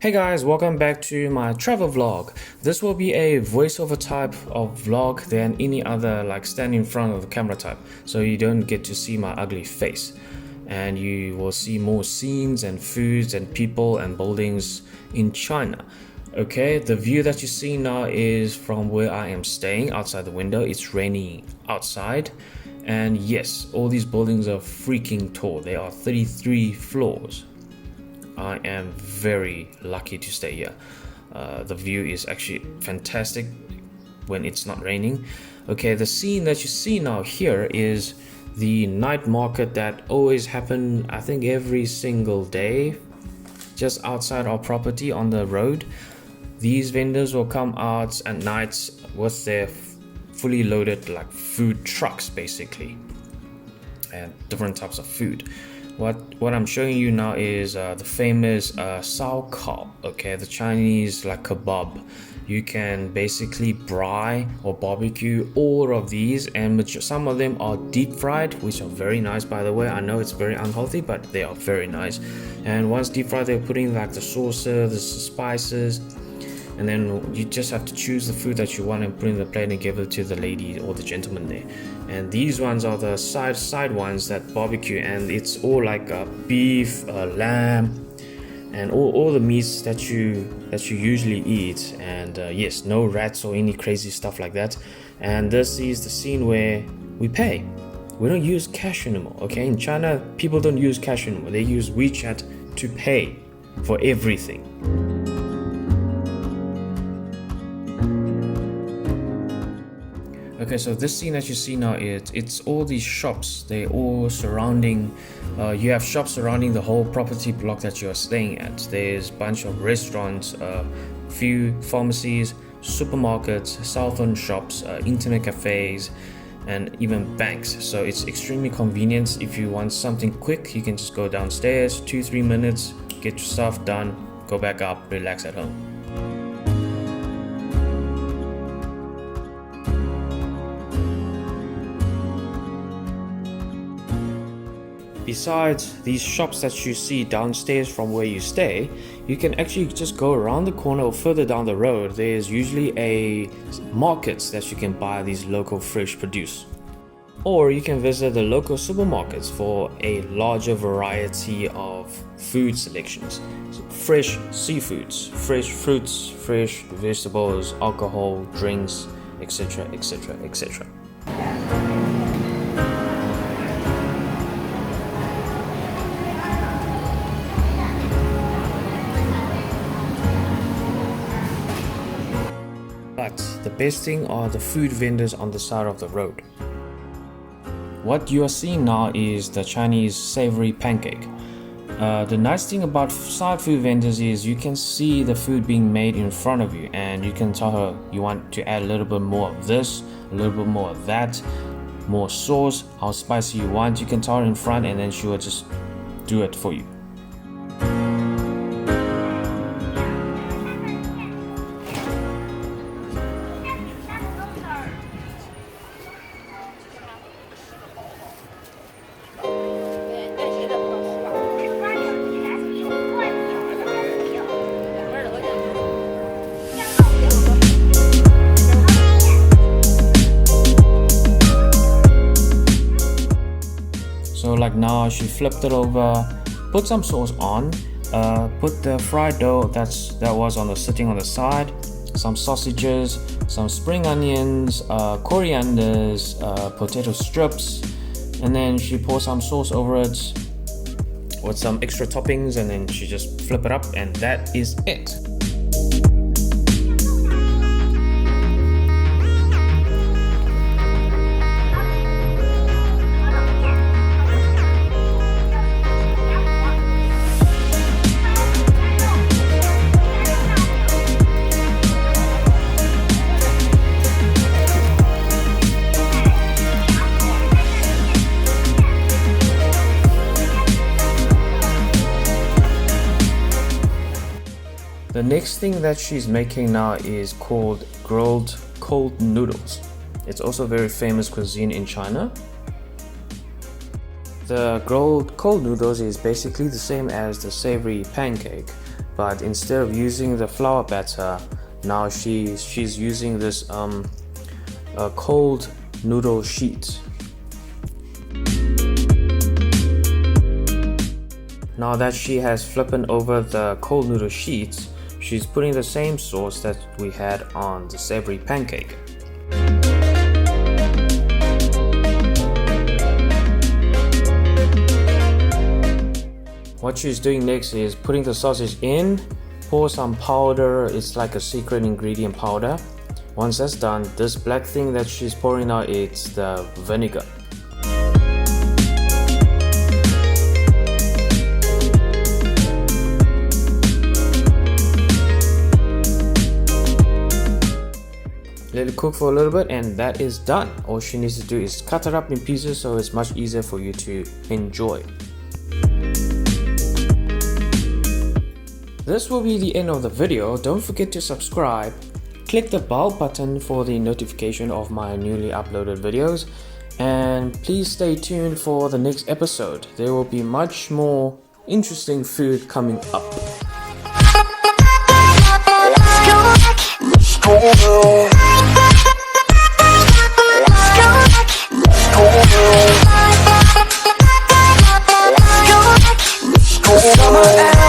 Hey guys, welcome back to my travel vlog. This will be a voiceover type of vlog than any other like stand in front of the camera type. So you don't get to see my ugly face. And you will see more scenes and foods and people and buildings in China. Okay, the view that you see now is from where I am staying outside the window. It's raining outside. And yes, all these buildings are freaking tall. They are 33 floors. I am very lucky to stay here. The view is actually fantastic when it's not raining. Okay, the scene that you see now here is the night market that always happen, I think every single day, just outside our property on the road. These vendors will come out at nights with their fully loaded like food trucks basically, and different types of food. What I'm showing you now is the famous sao kao, okay, the Chinese like kebab. You can basically braai or barbecue all of these, and some of them are deep fried, which are very nice by the way. I know it's very unhealthy, but they are very nice. And once deep fried, they're putting like the sauces, the spices, and then you just have to choose the food that you want and put in the plate and give it to the lady or the gentleman there. And these ones are the side ones that barbecue, and it's all like beef, lamb, and all the meats that you usually eat. And yes, no rats or any crazy stuff like that. And this is the scene where we pay. We don't use cash anymore. Okay, in China, people don't use cash anymore. They use WeChat to pay for everything. Okay, so this scene that you see now, it's all these shops. They all surrounding, you have shops surrounding the whole property block that you are staying at. There's a bunch of restaurants, few pharmacies, supermarkets, cell phone shops, internet cafes, and even banks. So it's extremely convenient. If you want something quick, you can just go downstairs, 2-3 minutes, get your stuff done, go back up, relax at home. Besides these shops that you see downstairs from where you stay, you can actually just go around the corner or further down the road. There's usually a markets that you can buy these local fresh produce. Or you can visit the local supermarkets for a larger variety of food selections. So fresh seafoods, fresh fruits, fresh vegetables, alcohol, drinks, etc, etc, etc. But the best thing are the food vendors on the side of the road. What you are seeing now is the Chinese Savoury Pancake. The nice thing about side food vendors is you can see the food being made in front of you, and you can tell her you want to add a little bit more of this, a little bit more of that, more sauce, how spicy you want. You can tell her in front, and then she will just do it for you. So like now she flipped it over, put some sauce on, put the fried dough that was sitting on the side, some sausages, some spring onions, corianders, potato strips, and then she poured some sauce over it with some extra toppings, and then she just flip it up, and that is it. The next thing that she's making now is called grilled cold noodles. It's also very famous cuisine in China. The grilled cold noodles is basically the same as the savory pancake, but instead of using the flour batter, now she's using this cold noodle sheet. Now that she has flipped over the cold noodle sheets, she's putting the same sauce that we had on the savory pancake. What she's doing next is putting the sausage in, pour some powder, it's like a secret ingredient powder. Once that's done, this black thing that she's pouring out, it's the vinegar. Let it cook for a little bit and that is done. All she needs to do is cut it up in pieces so it's much easier for you to enjoy. This will be the end of the video. Don't forget to subscribe. Click the bell button for the notification of my newly uploaded videos. And please stay tuned for the next episode. There will be much more interesting food coming up. Let's go.